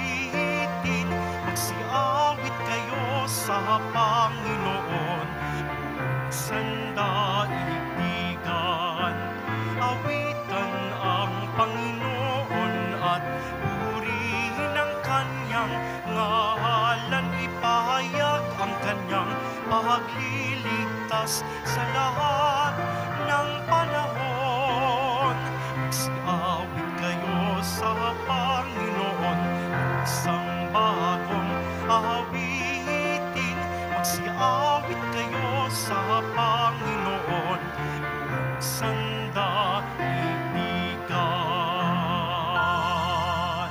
awitin, magsiawit kayo sa Panginoon. Sandaigdigan, awitan ang Panginoon at purihin ang kanyang ngalan. Ipahayag ang kanyang pagliligtas sa lahat ng panahon. Magsiawit kayo sa Panginoon, isang bagong awitin. Magsiawit kayo sa Panginoon, sandaigdigan.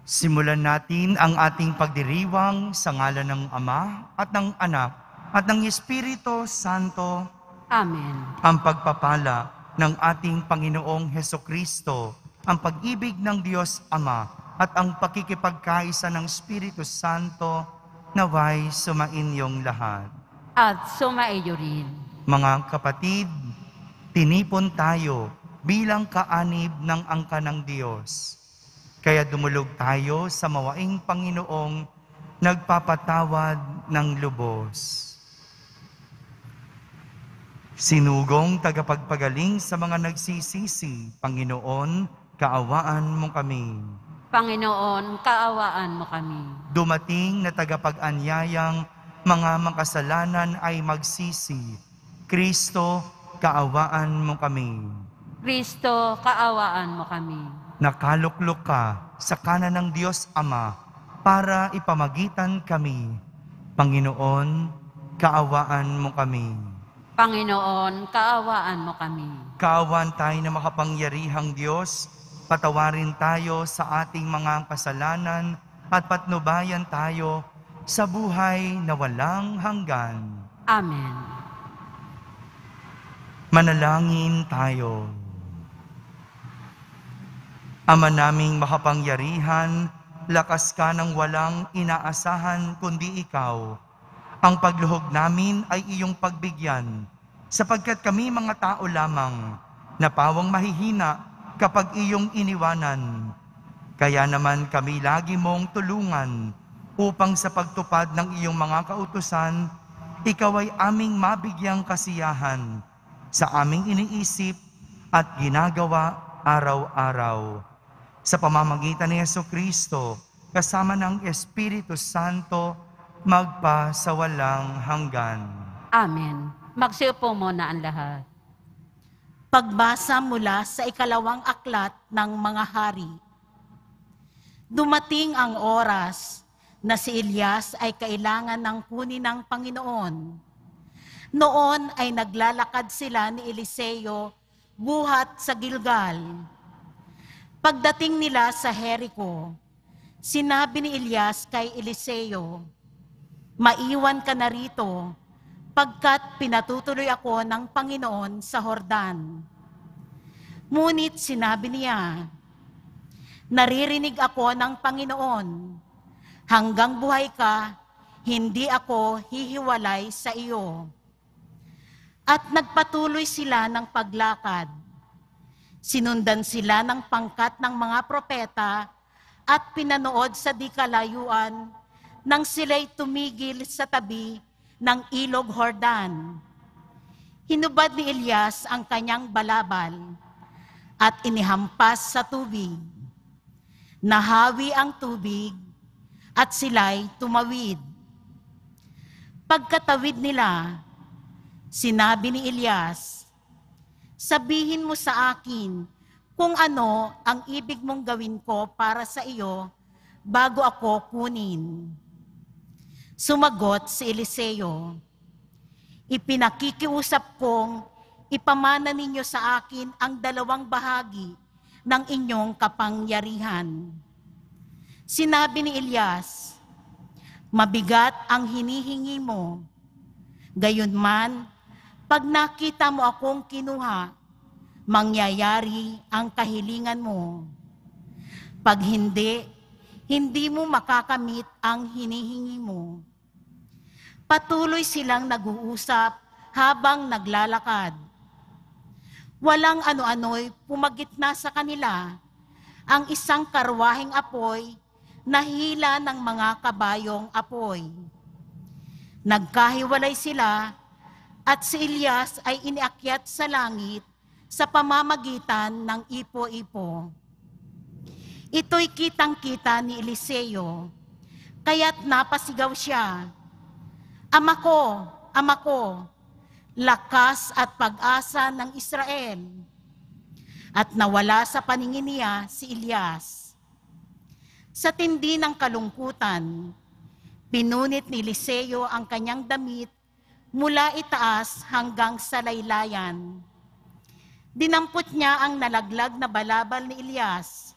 Simulan natin ang ating pagdiriwang sa ngalan ng Ama at ng Anak at ng Espiritu Santo. Amen. Ang pagpapala ng ating Panginoong Hesukristo, ang pag-ibig ng Diyos Ama at ang pakikipagkaisa ng Espiritu Santo naway sumainyong lahat. At sumaiyo rin. Mga kapatid, tinipon tayo bilang kaanib ng angka ng Diyos. Kaya dumulog tayo sa mawaing Panginoong nagpapatawad ng lubos. Sinugong tagapagpagaling sa mga nagsisisi, Panginoon, kaawaan mo kami. Panginoon, kaawaan mo kami. Dumating na tagapag-anyayang mga makasalanan ay magsisi. Kristo, kaawaan mo kami. Kristo, kaawaan mo kami. Nakaluklok ka sa kanan ng Diyos Ama para ipamagitan kami. Panginoon, kaawaan mo kami. Panginoon, kaawaan mo kami. Kaawaan tayo na makapangyarihang Diyos, patawarin tayo sa ating mga kasalanan at patnubayan tayo sa buhay na walang hanggan. Amen. Manalangin tayo. Ama naming makapangyarihan, lakas ka ng walang inaasahan kundi ikaw. Ang pagluhog namin ay iyong pagbigyan, sapagkat kami mga tao lamang, na pawang mahihina kapag iyong iniwanan. Kaya naman kami lagi mong tulungan, upang sa pagtupad ng iyong mga kautusan, ikaw ay aming mabigyang kasiyahan sa aming iniisip at ginagawa araw-araw. Sa pamamagitan ni Jesucristo, kasama ng Espiritu Santo, magpa sa walang hanggan. Amen. Magsiupo muna ang lahat. Pagbasa mula sa ikalawang aklat ng mga hari. Dumating ang oras na si Elias ay kailangan ng kunin ng Panginoon. Noon ay naglalakad sila ni Eliseo buhat sa Gilgal. Pagdating nila sa Jericho, sinabi ni Elias kay Eliseo, "Maiwan ka na rito, pagkat pinatutuloy ako ng Panginoon sa Jordan." Ngunit sinabi niya, "Naririnig ako ng Panginoon, hanggang buhay ka, hindi ako hihiwalay sa iyo." At nagpatuloy sila ng paglakad. Sinundan sila ng pangkat ng mga propeta at pinanood sa di kalayuan nang sila'y tumigil sa tabi ng ilog Jordan. Hinubad ni Elias ang kanyang balabal at inihampas sa tubig. Nahawi ang tubig at sila'y tumawid. Pagkatawid nila, sinabi ni Elias, "Sabihin mo sa akin kung ano ang ibig mong gawin ko para sa iyo bago ako kunin." Sumagot si Eliseo, "Ipinakikiusap kong ipamana ninyo sa akin ang 2 bahagi ng inyong kapangyarihan." Sinabi ni Elias, "Mabigat ang hinihingi mo. Gayunman, pag nakita mo akong kinuha, mangyayari ang kahilingan mo. Pag hindi, hindi mo makakamit ang hinihingi mo." Patuloy silang nag-uusap habang naglalakad. Walang ano-ano'y pumagitna sa kanila ang isang karwaheng apoy na hila ng mga kabayong apoy. Nagkahiwalay sila at si Elias ay iniakyat sa langit sa pamamagitan ng ipo-ipo. Ito'y kitang-kita ni Eliseo, kaya't napasigaw siya, Ama ko, lakas at pag-asa ng Israel. At nawala sa paningin niya si Elias. Sa tindi ng kalungkutan, pinunit ni Eliseo ang kanyang damit mula itaas hanggang sa laylayan. Dinampot niya ang nalaglag na balabal ni Elias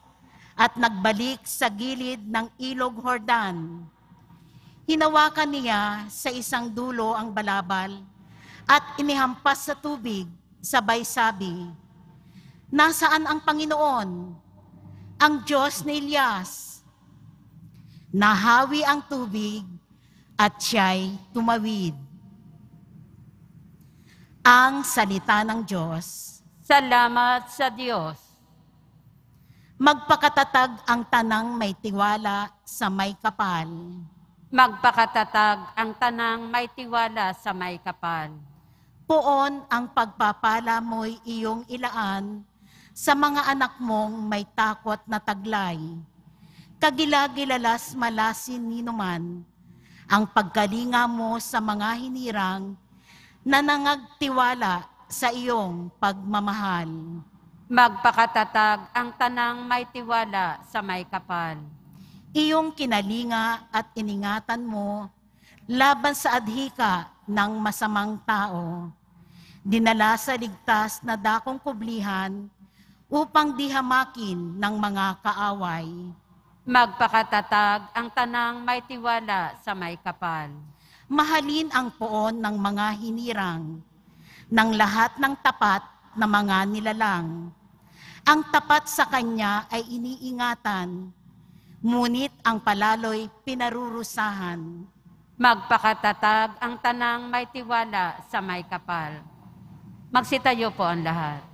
at nagbalik sa gilid ng ilog Jordan. Hinawakan niya sa isang dulo ang balabal at inihampas sa tubig, sabay sabi, Nasaan ang Panginoon, ang Diyos ni Elias? Nahawi ang tubig at siya'y tumawid. Ang salita ng Diyos. Salamat sa Diyos. Magpakatatag ang tanang may tiwala sa may kapal. Magpakatatag ang tanang may tiwala sa may kapal. Poon ang pagpapala mo'y iyong ilaan sa mga anak mong may takot na taglay. Kagilagilalas malasin ninuman ang pagkalinga mo sa mga hinirang na nangagtiwala sa iyong pagmamahal. Magpakatatag ang tanang may tiwala sa may kapal. Iyong kinalinga at iningatan mo laban sa adhika ng masamang tao. Dinala sa ligtas na dakong kublihan upang dihamakin ng mga kaaway. Magpakatatag ang tanang may tiwala sa may kapal. Mahalin ang poon ng mga hinirang, ng lahat ng tapat na mga nilalang. Ang tapat sa kanya ay iniingatan, ngunit ang palalo'y pinarurusahan. Magpakatatag ang tanang may tiwala sa may kapal. Magsitayo po ang lahat.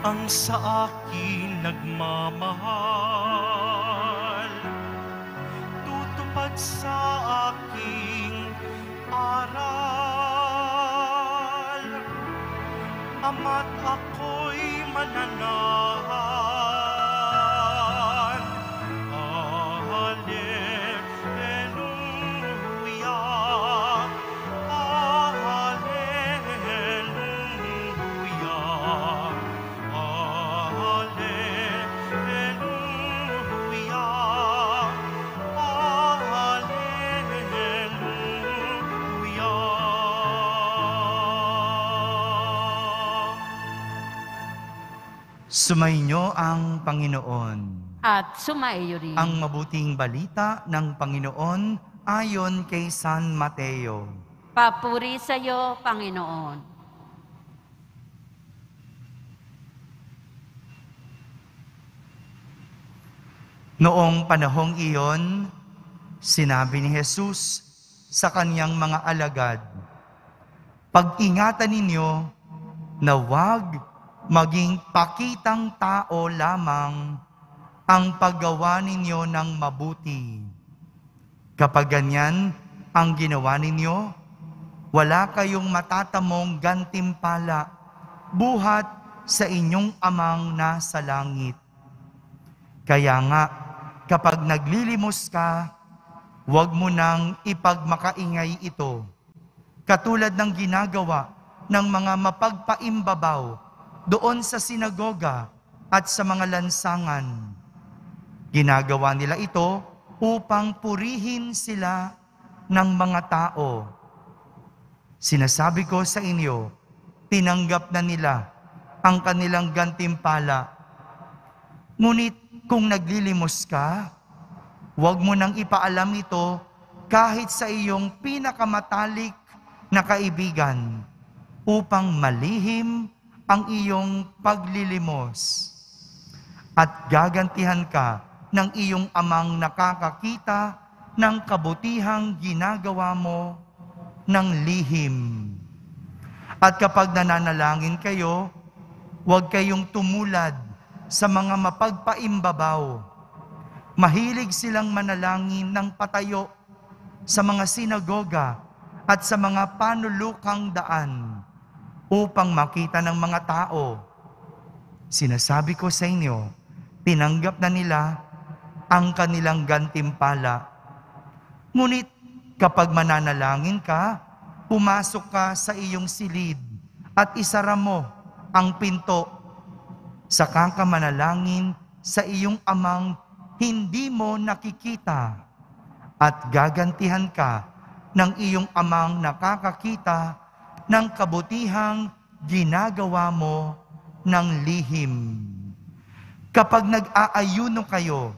Ang sa akin nagmamahal, tutupad sa aking aral. Ama't ako'y mananahan. Sumainyo ang Panginoon. At sumaiyo rin. Ang mabuting balita ng Panginoon ayon kay San Mateo. Papuri sa iyo, Panginoon. Noong panahong iyon, sinabi ni Jesus sa kanyang mga alagad, Pag-ingatan ninyo na huwag maging pakitang tao lamang ang paggawa ninyo ng mabuti. Kapag ganyan ang ginawa ninyo, wala kayong matatamong gantimpala buhat sa inyong amang nasa langit. Kaya nga, kapag naglilimos ka, huwag mo nang ipagmakaingay ito, katulad ng ginagawa ng mga mapagpaimbabaw doon sa sinagoga at sa mga lansangan. Ginagawa nila ito upang purihin sila ng mga tao. Sinasabi ko sa inyo, tinanggap na nila ang kanilang gantimpala. Ngunit kung naglilimos ka, huwag mo nang ipaalam ito kahit sa iyong pinakamatalik na kaibigan, upang malihim ang iyong paglilimos. At gagantihan ka ng iyong amang nakakakita ng kabutihang ginagawa mo ng lihim. At kapag nananalangin kayo, huwag kayong tumulad sa mga mapagpaimbabaw. Mahilig silang manalangin ng patayo sa mga sinagoga at sa mga panulukang daan upang makita ng mga tao. Sinasabi ko sa inyo, tinanggap na nila ang kanilang gantimpala. Ngunit kapag mananalangin ka, pumasok ka sa iyong silid at isara mo ang pinto. Saka ka manalangin sa iyong amang hindi mo nakikita at gagantihan ka ng iyong amang nakakakita ng kabutihang ginagawa mo ng lihim. Kapag nag-aayuno kayo,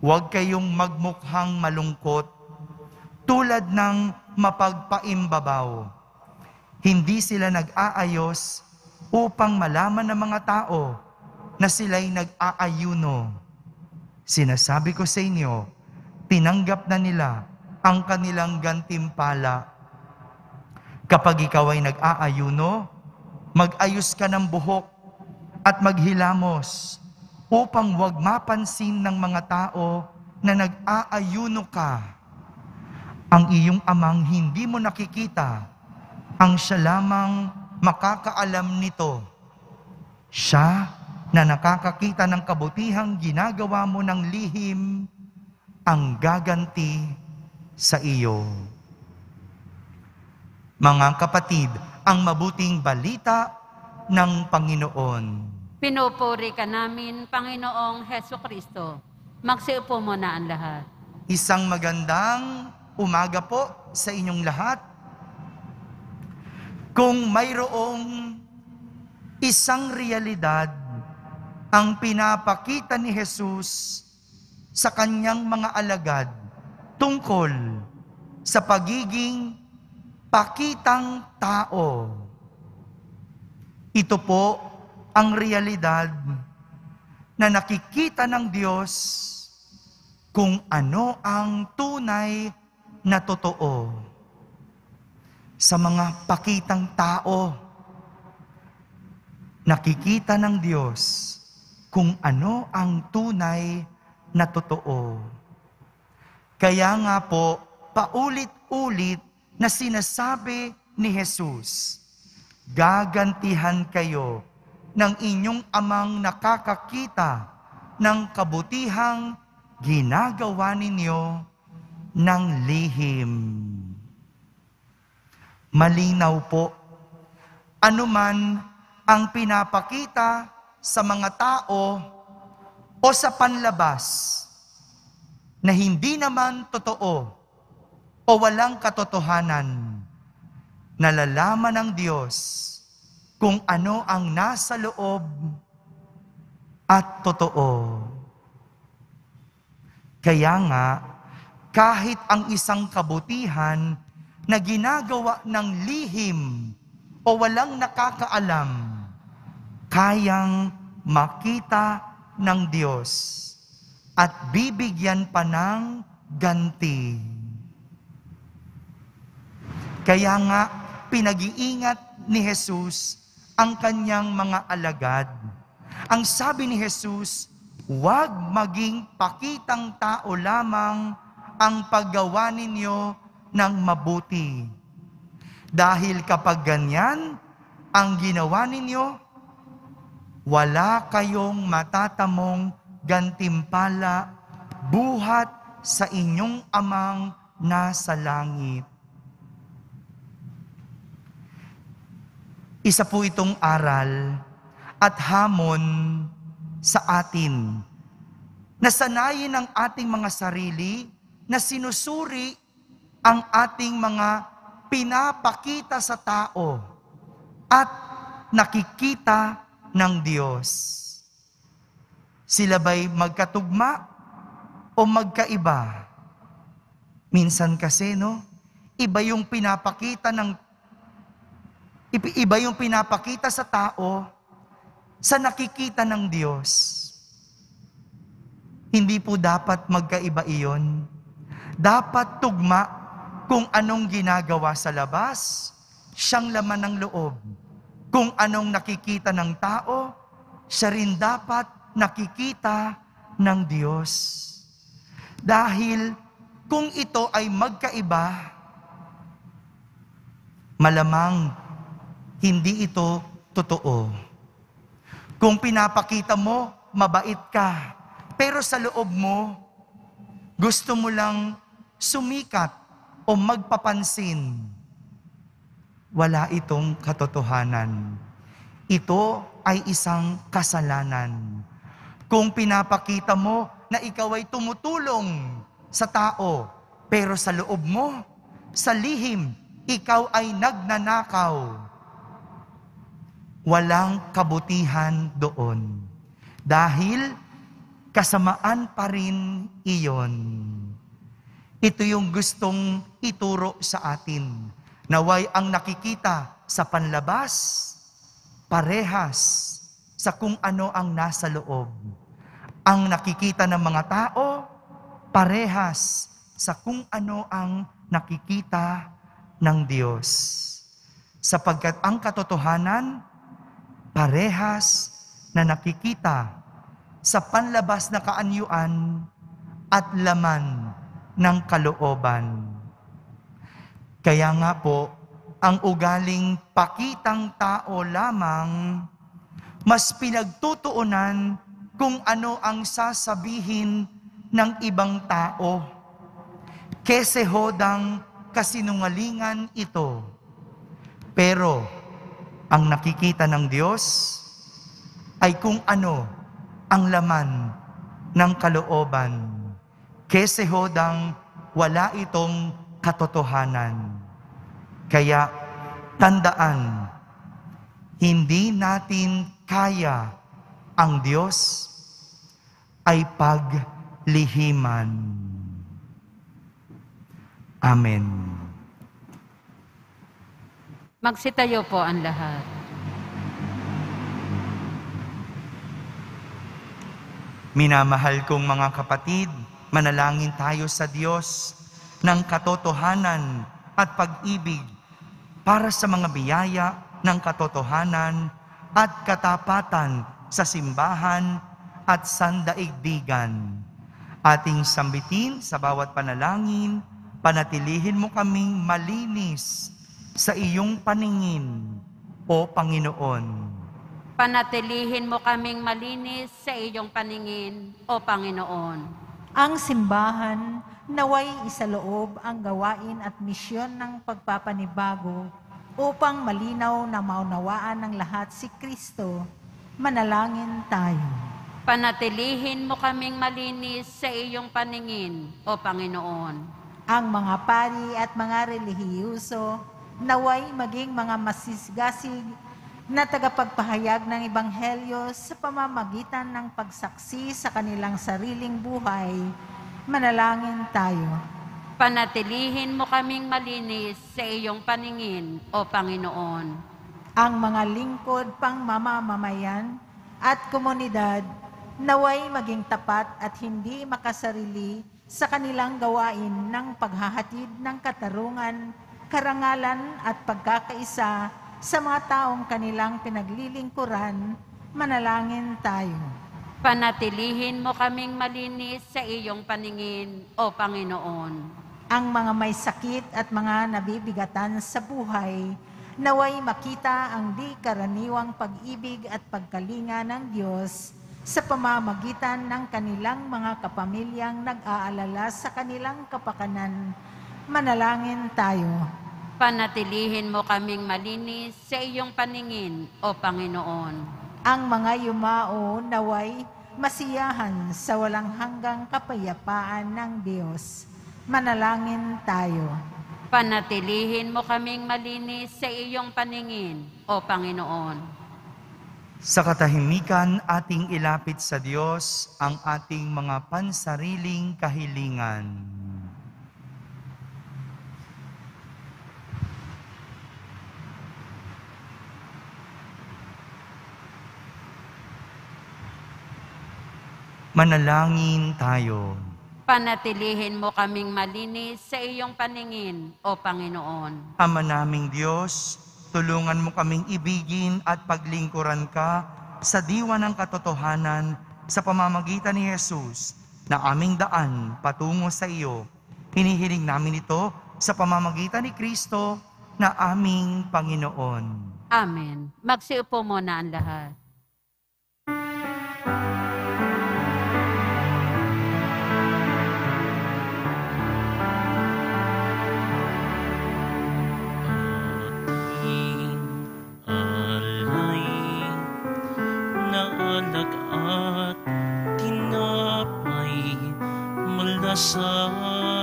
huwag kayong magmukhang malungkot tulad ng mapagpaimbabaw. Hindi sila nag-aayos upang malaman ng mga tao na sila'y nag-aayuno. Sinasabi ko sa inyo, tinanggap na nila ang kanilang gantimpala. Kapag ikaw ay nag-aayuno, mag-ayos ka ng buhok at maghilamos upang huwag mapansin ng mga tao na nag-aayuno ka. Ang iyong amang hindi mo nakikita, ang siya lamang makakaalam nito. Siya na nakakakita ng kabutihang ginagawa mo ng lihim, ang gaganti sa iyo. Mga kapatid, ang mabuting balita ng Panginoon. Pinupuri ka namin, Panginoong Heso Kristo. Magsiupo mo na ang lahat. Isang magandang umaga po sa inyong lahat. Kung mayroong isang realidad ang pinapakita ni Jesus sa kanyang mga alagad tungkol sa pagiging pakitang tao, ito po ang realidad na nakikita ng Diyos kung ano ang tunay na totoo. Sa mga pakitang tao, nakikita ng Diyos kung ano ang tunay na totoo. Kaya nga po, paulit-ulit na sinasabi ni Jesus, gagantihan kayo ng inyong amang nakakakita ng kabutihang ginagawa ninyo ng lihim. Malinaw po, anuman ang pinapakita sa mga tao o sa panlabas na hindi naman totoo o walang katotohanan, nalalaman ng Diyos kung ano ang nasa loob at totoo. Kaya nga, kahit ang isang kabutihan na ginagawa ng lihim o walang nakakaalam, kayang makita ng Diyos at bibigyan pa ng ganti. Kaya nga, pinag-iingat ni Jesus ang kanyang mga alagad. Ang sabi ni Jesus, huwag maging pakitang tao lamang ang paggawa ninyo ng mabuti. Dahil kapag ganyan ang ginawa ninyo, wala kayong matatamong gantimpala buhat sa inyong amang nasa langit. Isa po itong aral at hamon sa atin. Nasanayin ang ating mga sarili na sinusuri ang ating mga pinapakita sa tao at nakikita ng Diyos. Sila ba'y magkatugma o magkaiba? Minsan kasi, iba yung pinapakita sa tao sa nakikita ng Diyos. Hindi po dapat magkaiba iyon. Dapat tugma kung anong ginagawa sa labas, siyang laman ng loob. Kung anong nakikita ng tao, siya rin dapat nakikita ng Diyos. Dahil kung ito ay magkaiba, malamang hindi ito totoo. Kung pinapakita mo, mabait ka, pero sa loob mo, gusto mo lang sumikat o magpapansin, wala itong katotohanan. Ito ay isang kasalanan. Kung pinapakita mo na ikaw ay tumutulong sa tao, pero sa loob mo, sa lihim, ikaw ay nagnanakaw, walang kabutihan doon. Dahil kasamaan pa rin iyon. Ito yung gustong ituro sa atin. Naway ang nakikita sa panlabas, parehas sa kung ano ang nasa loob. Ang nakikita ng mga tao, parehas sa kung ano ang nakikita ng Diyos. Sapagkat ang katotohanan, parehas na nakikita sa panlabas na kaanyuan at laman ng kalooban. Kaya nga po, ang ugaling pakitang tao lamang, mas pinagtutuunan kung ano ang sasabihin ng ibang tao. Kese hodang kasinungalingan ito. Pero, ang nakikita ng Diyos ay kung ano ang laman ng kalooban. Kese hodang wala itong katotohanan. Kaya, tandaan, hindi natin kaya ang Diyos ay paglihiman. Amen. Magsitayo po ang lahat. Minamahal kong mga kapatid, manalangin tayo sa Diyos ng katotohanan at pag-ibig para sa mga biyaya ng katotohanan at katapatan sa simbahan at sandaigdigan. Ating sambitin sa bawat panalangin, panatilihin mo kaming malinis sa iyong paningin, O Panginoon. Panatilihin mo kaming malinis sa iyong paningin, O Panginoon. Ang simbahan, naway isaloob ang gawain at misyon ng pagpapanibago upang malinaw na maunawaan ng lahat si Kristo. Manalangin tayo. Panatilihin mo kaming malinis sa iyong paningin, O Panginoon. Ang mga pari at mga relihiyuso, naway maging mga masisgasig na tagapagpahayag ng Ebanghelyo sa pamamagitan ng pagsaksi sa kanilang sariling buhay. Manalangin tayo. Panatilihin mo kaming malinis sa iyong paningin, O Panginoon. Ang mga lingkod pang mamamayan at komunidad, naway maging tapat at hindi makasarili sa kanilang gawain ng paghahatid ng katarungan, karangalan at pagkakaisa sa mga taong kanilang pinaglilingkuran. Manalangin tayo. Panatilihin mo kaming malinis sa iyong paningin, O Panginoon. Ang mga may sakit at mga nabibigatan sa buhay, naway makita ang di karaniwang pag-ibig at pagkalinga ng Diyos sa pamamagitan ng kanilang mga kapamilyang nag-aalala sa kanilang kapakanan. Manalangin tayo. Panatilihin mo kaming malinis sa iyong paningin, O Panginoon. Ang mga yumao naway masiyahan sa walang hanggang kapayapaan ng Diyos. Manalangin tayo. Panatilihin mo kaming malinis sa iyong paningin, O Panginoon. Sa katahimikan, ating ilapit sa Diyos ang ating mga pansariling kahilingan. Manalangin tayo. Panatilihin mo kaming malinis sa iyong paningin, O Panginoon. Ama naming Diyos, tulungan mo kaming ibigin at paglingkuran ka sa diwa ng katotohanan sa pamamagitan ni Jesus na aming daan patungo sa iyo. Hinihiling namin ito sa pamamagitan ni Kristo na aming Panginoon. Amen. Magsiupo muna ang lahat. Sa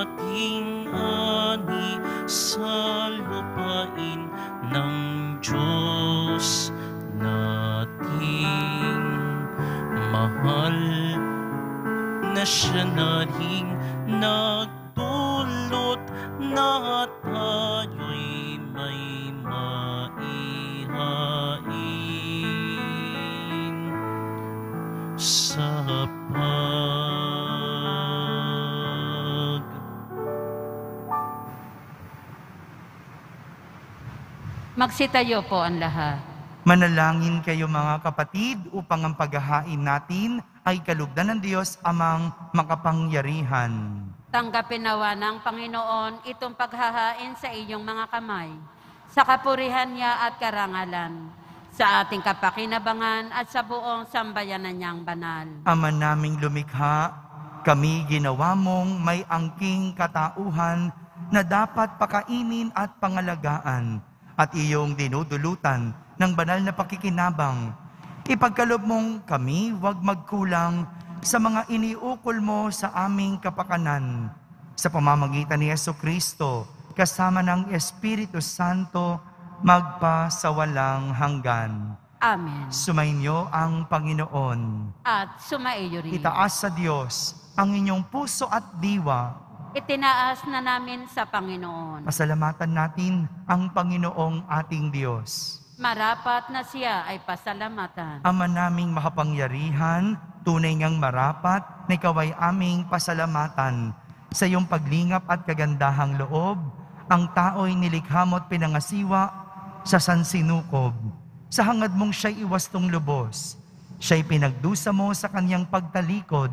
ating ani sa lupain ng Diyos nating mahal na siya na rin nagdulot na tayo'y may maihain sa Magsitayo po ang lahat. Manalangin kayo mga kapatid upang ang paghahain natin ay kalugdan ng Diyos amang makapangyarihan. Tanggapin nawa ng Panginoon itong paghahain sa iyong mga kamay, sa kapurihan niya at karangalan, sa ating kapakinabangan at sa buong sambayanan niyang banal. Ama naming lumikha, kami ginawa mong may angking katauhan na dapat pakainin at pangalagaan, at iyong dinudulutan ng banal na pakikinabang. Ipagkaloob mong kami huwag magkulang sa mga iniukol mo sa aming kapakanan. Sa pamamagitan ni Jesucristo, kasama ng Espiritu Santo, magpasawalang hanggan. Amen. Sumainyo ang Panginoon. At sumaiyo rin. Itaas sa Diyos ang inyong puso at diwa. Itinaas na namin sa Panginoon. Pasalamatan natin ang Panginoong ating Diyos. Marapat na siya ay pasalamatan. Ama naming makapangyarihan, tunay ngang marapat na ikaw ay aming pasalamatan. Sa iyong paglingap at kagandahang loob, ang tao'y nilikha mo at pinangasiwa sa sansinukob. Sa hangad mong siya'y iwastong lubos, siya'y pinagdusa mo sa kanyang pagtalikod.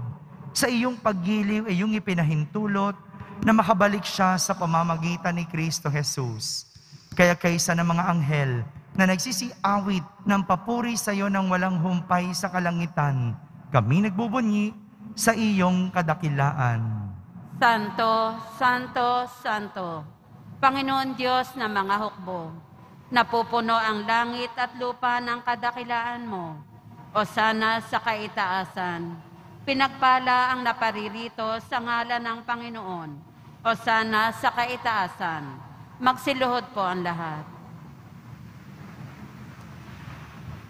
Sa iyong paggiliw ay iyong ipinahintulot na makabalik siya sa pamamagitan ni Kristo Jesus. Kaya kaysa ng mga anghel na nagsisiawit ng papuri sa iyo ng walang humpay sa kalangitan, kami nagbubunyi sa iyong kadakilaan. Santo, Santo, Santo, Panginoon Diyos na mga hukbo, napupuno ang langit at lupa ng kadakilaan mo. O sana sa kaitaasan, pinagpala ang naparirito sa ngalan ng Panginoon. O sana sa kaitaasan, magsiluhod po ang lahat.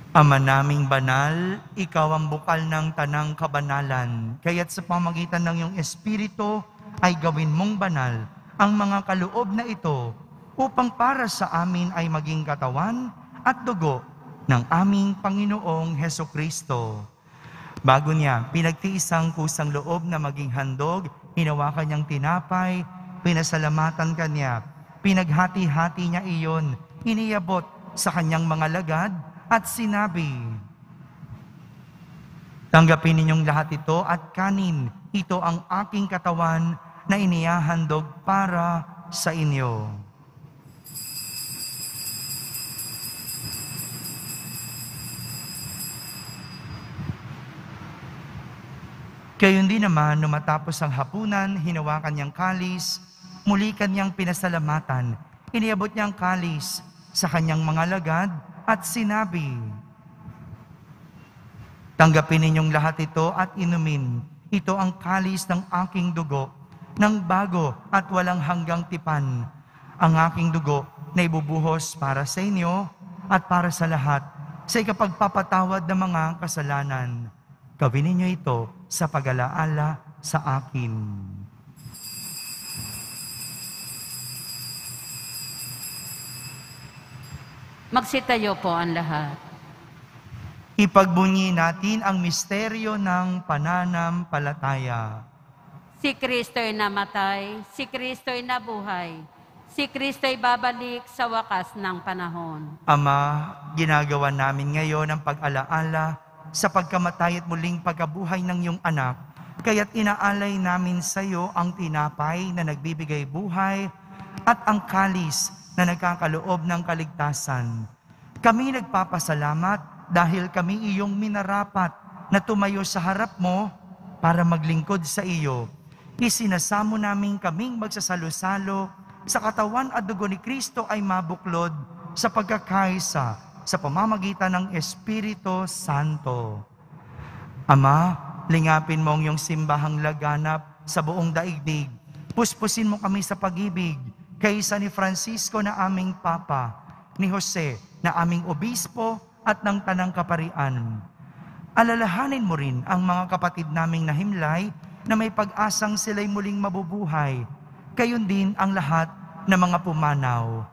Ama naming banal, ikaw ang bukal ng tanang kabanalan, kaya't sa pamagitan ng iyong Espiritu ay gawin mong banal ang mga kaloob na ito upang para sa amin ay maging katawan at dugo ng aming Panginoong Hesukristo. Bago niya pinagtiisang kusang loob na maging handog, hinawakan niyang tinapay, pinasalamatan kanya, pinaghati-hati niya iyon, iniabot sa kanyang mga lagad at sinabi, "Tanggapin ninyong lahat ito at kanin, ito ang aking katawan na inihahandog para sa inyo." Gayon din naman, nung matapos ang hapunan, hinawakan niyang kalis, muli kanyang pinasalamatan, iniabot niyang kalis sa kanyang mga lagad at sinabi, "Tanggapin ninyong lahat ito at inumin. Ito ang kalis ng aking dugo, ng bago at walang hanggang tipan. Ang aking dugo na ibubuhos para sa inyo at para sa lahat sa ikapagpapatawad ng mga kasalanan. Gawin ninyo ito sa pag-alaala sa akin. Magsitayo po ang lahat. Ipagbunyi natin ang misteryo ng pananampalataya. Si Kristo'y namatay, si Kristo'y nabuhay, si Kristo'y babalik sa wakas ng panahon. Ama, ginagawa namin ngayon ang pag-alaala sa pagkamatay at muling pagkabuhay ng iyong anak, kaya't inaalay namin sa iyo ang tinapay na nagbibigay buhay at ang kalis na nagkakaloob ng kaligtasan. Kami nagpapasalamat dahil kami iyong minarapat na tumayo sa harap mo para maglingkod sa iyo. Isinasamo namin kaming magsasalo-salo sa katawan at dugo ni Kristo ay mabuklod sa pagkakaisa sa pamamagitan ng Espiritu Santo. Ama, lingapin mo ang iyong simbahang laganap sa buong daigdig. Puspusin mo kami sa pag-ibig, kaysa ni Francisco na aming Papa, ni Jose na aming Obispo at ng Tanang Kaparian. Alalahanin mo rin ang mga kapatid naming nahimlay na may pag-asang sila'y muling mabubuhay. Gayon din ang lahat ng mga pumanaw.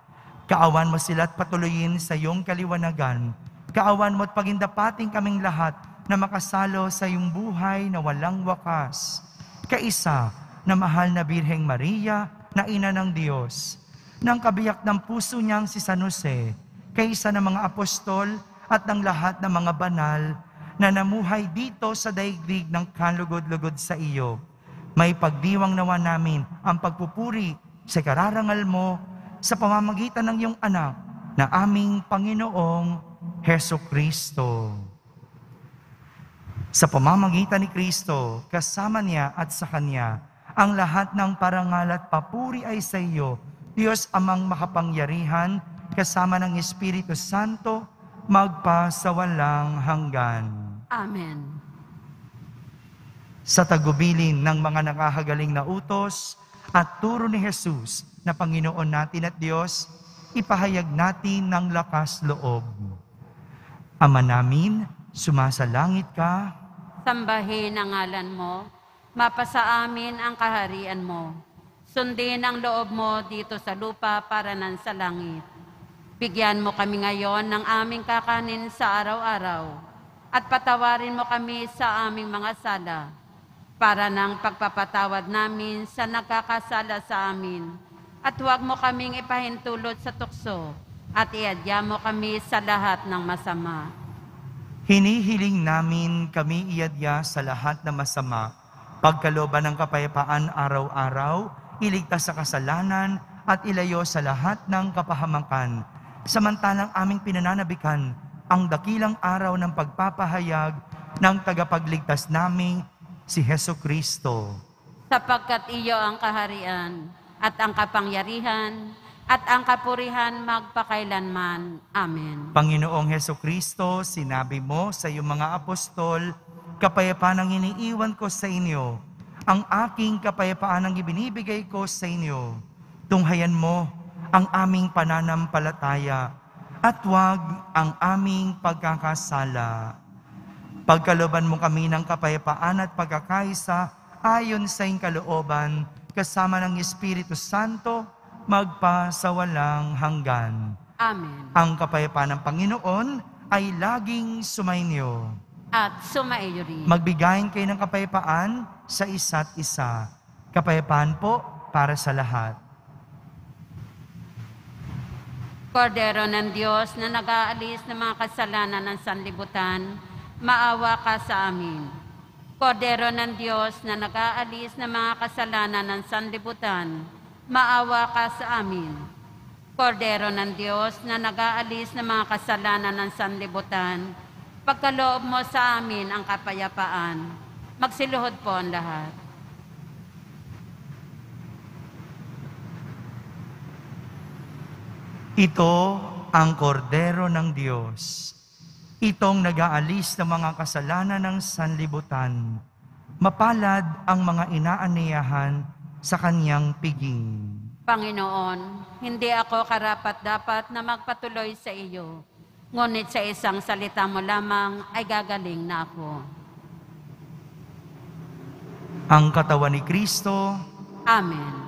Kaawan mo sila at patuloyin sa iyong kaliwanagan. Kaawan mo at pagindapating kaming lahat na makasalo sa iyong buhay na walang wakas. Kaisa na mahal na Birheng Maria, na ina ng Diyos, ng kabiyak ng puso niyang si San Jose, kaysa ng mga apostol at ng lahat ng mga banal na namuhay dito sa daigdig ng kalugod-lugod sa iyo. May pagdiwang nawa namin ang pagpupuri sa kararangal mo sa pamamagitan ng iyong anak na aming Panginoong Hesukristo. Sa pamamagitan ni Kristo, kasama niya at sa Kanya, ang lahat ng parangal at papuri ay sa iyo, Diyos Amang makapangyarihan, kasama ng Espiritu Santo, magpa sa walang hanggan. Amen. Sa tagubilin ng mga nakahagaling na utos at turo ni Jesus na Panginoon natin at Diyos, ipahayag natin ng lakas loob. Ama namin, sumasalangit ka. Sambahin ang ngalan mo, mapasa amin ang kaharian mo. Sundin ang loob mo dito sa lupa para nan sa langit. Bigyan mo kami ngayon ng aming kakanin sa araw-araw at patawarin mo kami sa aming mga sala para ng pagpapatawad namin sa nagkakasala sa amin. At huwag mo kaming ipahintulot sa tukso at iadya mo kami sa lahat ng masama. Hinihiling namin kami iadya sa lahat ng masama, pagkalooban ng kapayapaan araw-araw, iligtas sa kasalanan at ilayo sa lahat ng kapahamakan. Samantalang aming pinananabikan ang dakilang araw ng pagpapahayag ng tagapagligtas naming si Hesukristo. Sapagkat iyo ang kaharian at ang kapangyarihan at ang kapurihan magpakailanman. Amen. Panginoong Hesukristo, sinabi mo sa iyong mga apostol, kapayapaan ang iniiwan ko sa inyo, ang aking kapayapaan ang ibinibigay ko sa inyo. Tunghayan mo ang aming pananampalataya at huwag ang aming pagkakasala. Pagkalooban mo kami ng kapayapaan at pagkakaisa ayon sa iyong kalooban, kasama ng Espiritu Santo, magpa sa walang hanggan. Amen. Ang kapayapaan ng Panginoon ay laging sumainyo. At sumaiyo rin. Magbigayin kayo ng kapayapaan sa isa't isa. Kapayapaan po para sa lahat. Kordero ng Diyos na nag-aalis ng mga kasalanan ng sanlibutan, maawa ka sa amin. Kordero ng Diyos na nag-aalis ng mga kasalanan ng sanlibutan, maawa ka sa amin. Kordero ng Diyos na nag-aalis ng mga kasalanan ng sanlibutan, pagkaloob mo sa amin ang kapayapaan. Magsiluhod po ang lahat. Ito ang kordero ng Diyos. Itong nag-aalis ng mga kasalanan ng sanlibutan. Mapalad ang mga inaaniyahan sa kanyang piging. Panginoon, hindi ako karapat-dapat na magpatuloy sa iyo, Ngunit sa isang salita mo lamang ay gagaling na ako. Ang katawan ni Kristo. Amen.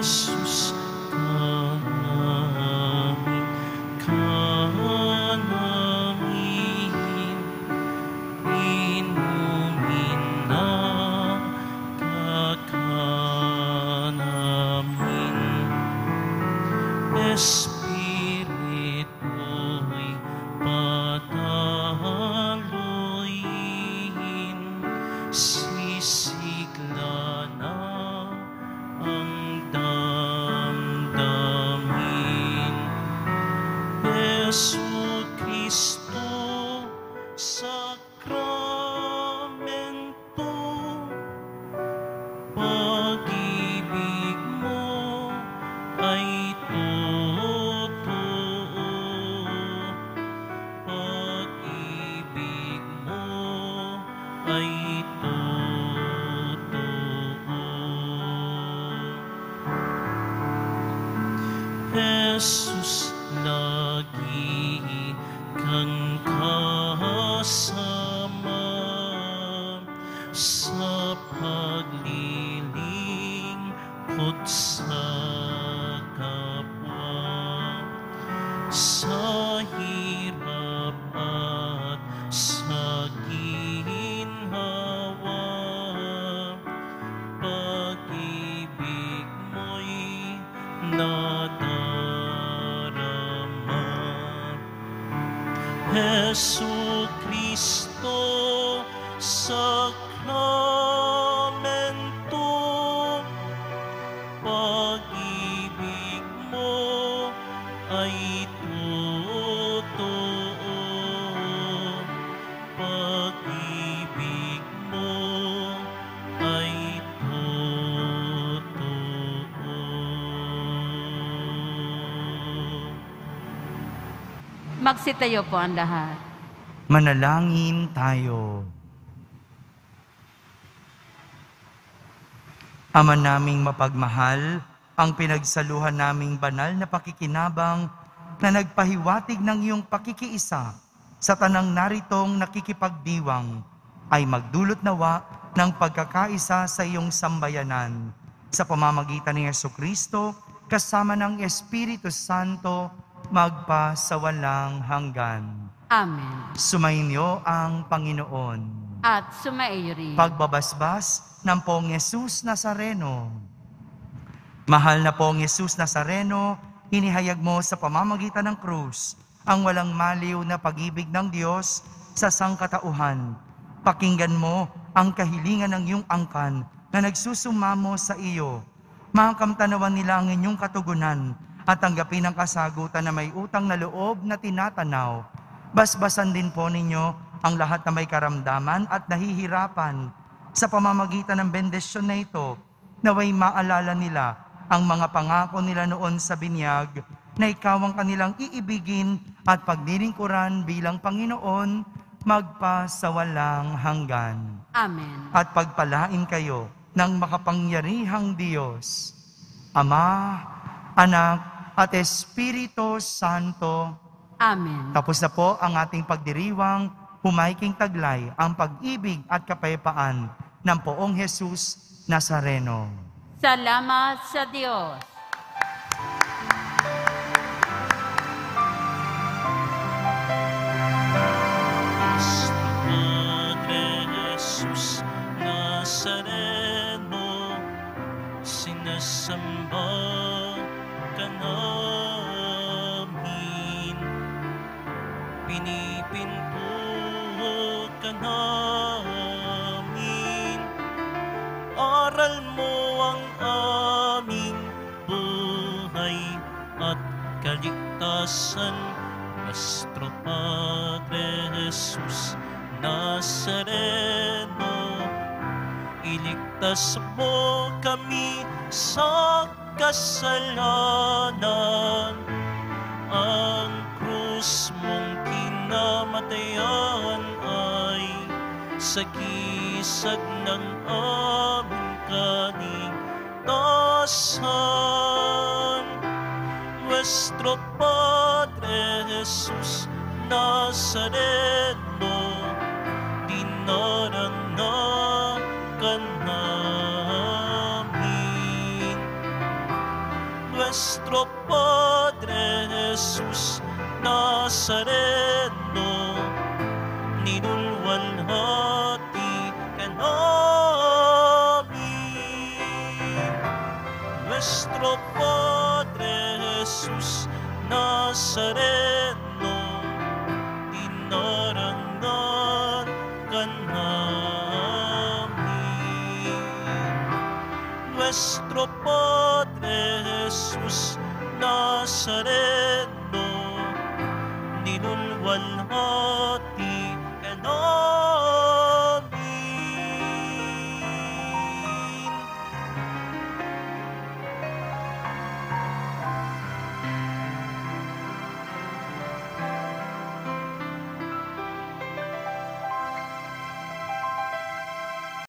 Jesus, kanamin, inumin na kakanamin. Espiritu'y padaluin, sisigla na ang damdamin. Yesu Kristo, sakramento, pag-ibig mo ay totoo. Pag-ibig mo ay totoo. Jesus, lagi kang kasama sa paglilingkod sa kapwa, sa hirap at sa ginhawa. Pag-ibig mo'y nadarama. Jesu Kristo, sakramento, pag-ibig mo ay totoo. Pag-ibig mo ay totoo. Magsitayo po ang lahat. Manalangin tayo. Ama naming mapagmahal, ang pinagsaluhan naming banal na pakikinabang na nagpahiwatig ng iyong pakikiisa sa tanang naritong nakikipagdiwang ay magdulot nawa ng pagkakaisa sa iyong sambayanan sa pamamagitan ni Jesucristo kasama ng Espiritu Santo magpasawalang hanggan. Amen. Sumainyo ang Panginoon. At sumaiyo rin. Pagbabasbas ng Poong Jesus Nazareno. Mahal na Poong Jesus Nazareno, hinihayag mo sa pamamagitan ng krus ang walang maliw na pag-ibig ng Diyos sa sangkatauhan. Pakinggan mo ang kahilingan ng iyong angkan na nagsusumamo sa iyo. Makamtanawan nila ang inyong katugunan at tanggapin ang kasagutan na may utang na loob na tinatanaw. Basbasan din po ninyo ang lahat na may karamdaman at nahihirapan sa pamamagitan ng bendisyon na ito, naway maalala nila ang mga pangako nila noon sa binyag na ikaw ang kanilang iibigin at paglilingkuran bilang Panginoon magpasawalang hanggan. Amen. At pagpalain kayo ng makapangyarihang Diyos, Ama, Anak, at Espiritu Santo. Amen. Tapos na po ang ating pagdiriwang, humaiking taglay ang pag-ibig at kapayapaan ng Poong Jesus Nazareno. Salamat sa Diyos. Padre Jesus Nazareno, sinasamba ka namin, pinipinto ka namin, aral mo ang aming buhay at kaligtasan. kaligtasan, nuestro Padre Jesus Nazareno. Iligtas mo kami sa kasalanan. Ang krus mong kinamatayan ay sagisag ng aming kaligtasan. Nuestro Padre Jesus Nazareno, dinaranagan namin. Nuestro Padre Jesus Nazareno, ninulwalhati ka namin. Nuestro Padre Jesus Nazareno, dinarangan ka namin. Nuestro Padre Jesus Nazareno, ninulwalhati